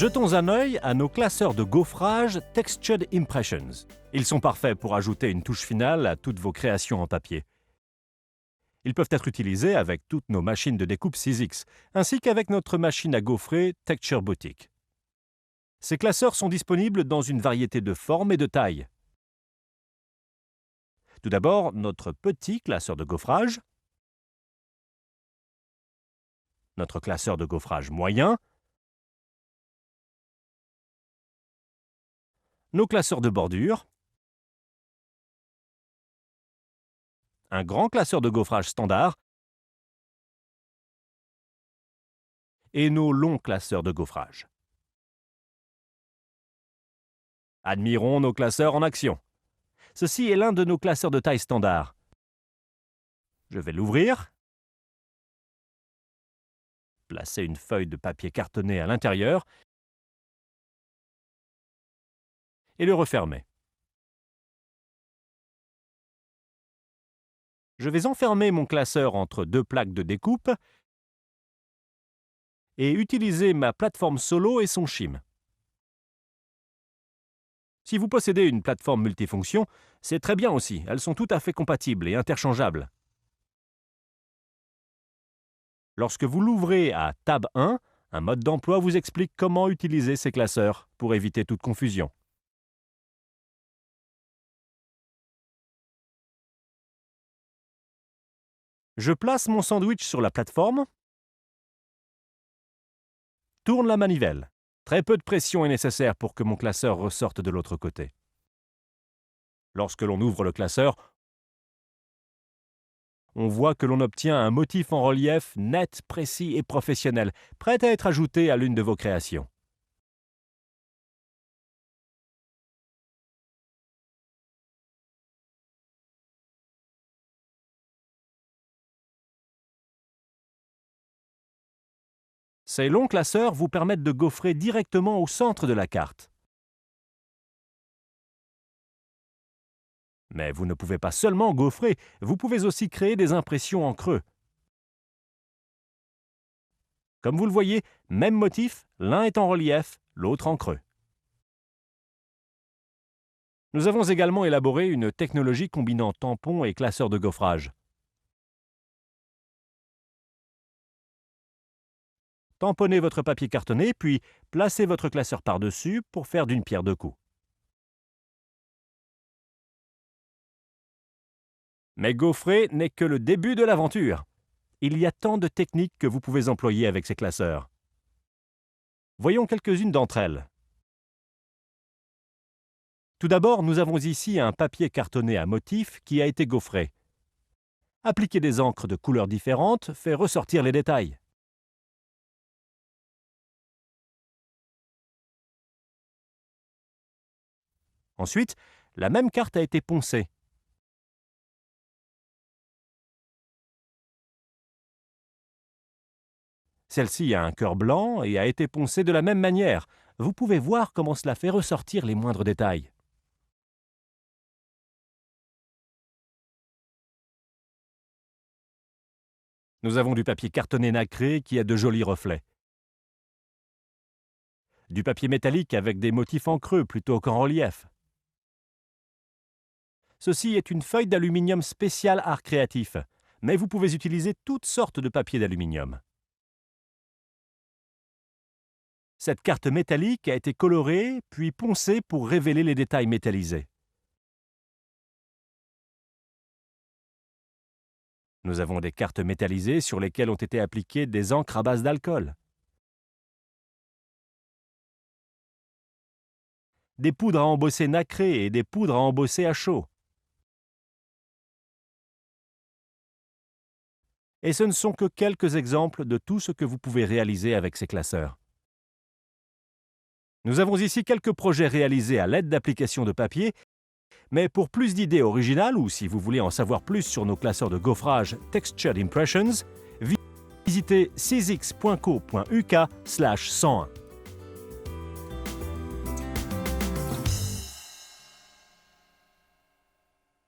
Jetons un œil à nos classeurs de gaufrage Textured Impressions. Ils sont parfaits pour ajouter une touche finale à toutes vos créations en papier. Ils peuvent être utilisés avec toutes nos machines de découpe 6X, ainsi qu'avec notre machine à gaufrer Texture Boutique. Ces classeurs sont disponibles dans une variété de formes et de tailles. Tout d'abord, notre petit classeur de gaufrage, notre classeur de gaufrage moyen, nos classeurs de bordure, un grand classeur de gaufrage standard et nos longs classeurs de gaufrage. Admirons nos classeurs en action. Ceci est l'un de nos classeurs de taille standard. Je vais l'ouvrir, placer une feuille de papier cartonné à l'intérieur et le refermer. Je vais enfermer mon classeur entre deux plaques de découpe et utiliser ma plateforme Solo et son shim. Si vous possédez une plateforme multifonction, c'est très bien aussi. Elles sont tout à fait compatibles et interchangeables. Lorsque vous l'ouvrez à Tab 1, un mode d'emploi vous explique comment utiliser ces classeurs pour éviter toute confusion. Je place mon sandwich sur la plateforme, tourne la manivelle. Très peu de pression est nécessaire pour que mon classeur ressorte de l'autre côté. Lorsque l'on ouvre le classeur, on voit que l'on obtient un motif en relief net, précis et professionnel, prêt à être ajouté à l'une de vos créations. Ces longs classeurs vous permettent de gaufrer directement au centre de la carte. Mais vous ne pouvez pas seulement gaufrer, vous pouvez aussi créer des impressions en creux. Comme vous le voyez, même motif, l'un est en relief, l'autre en creux. Nous avons également élaboré une technologie combinant tampons et classeurs de gaufrage. Tamponnez votre papier cartonné, puis placez votre classeur par-dessus pour faire d'une pierre deux coups. Mais gaufrer n'est que le début de l'aventure. Il y a tant de techniques que vous pouvez employer avec ces classeurs. Voyons quelques-unes d'entre elles. Tout d'abord, nous avons ici un papier cartonné à motif qui a été gaufré. Appliquer des encres de couleurs différentes fait ressortir les détails. Ensuite, la même carte a été poncée. Celle-ci a un cœur blanc et a été poncée de la même manière. Vous pouvez voir comment cela fait ressortir les moindres détails. Nous avons du papier cartonné nacré qui a de jolis reflets. Du papier métallique avec des motifs en creux plutôt qu'en relief. Ceci est une feuille d'aluminium spéciale art créatif, mais vous pouvez utiliser toutes sortes de papier d'aluminium. Cette carte métallique a été colorée, puis poncée pour révéler les détails métallisés. Nous avons des cartes métallisées sur lesquelles ont été appliquées des encres à base d'alcool. Des poudres à embosser nacrées et des poudres à embosser à chaud. Et ce ne sont que quelques exemples de tout ce que vous pouvez réaliser avec ces classeurs. Nous avons ici quelques projets réalisés à l'aide d'applications de papier, mais pour plus d'idées originales ou si vous voulez en savoir plus sur nos classeurs de gaufrage Textured Impressions, visitez 6x.co.uk/101.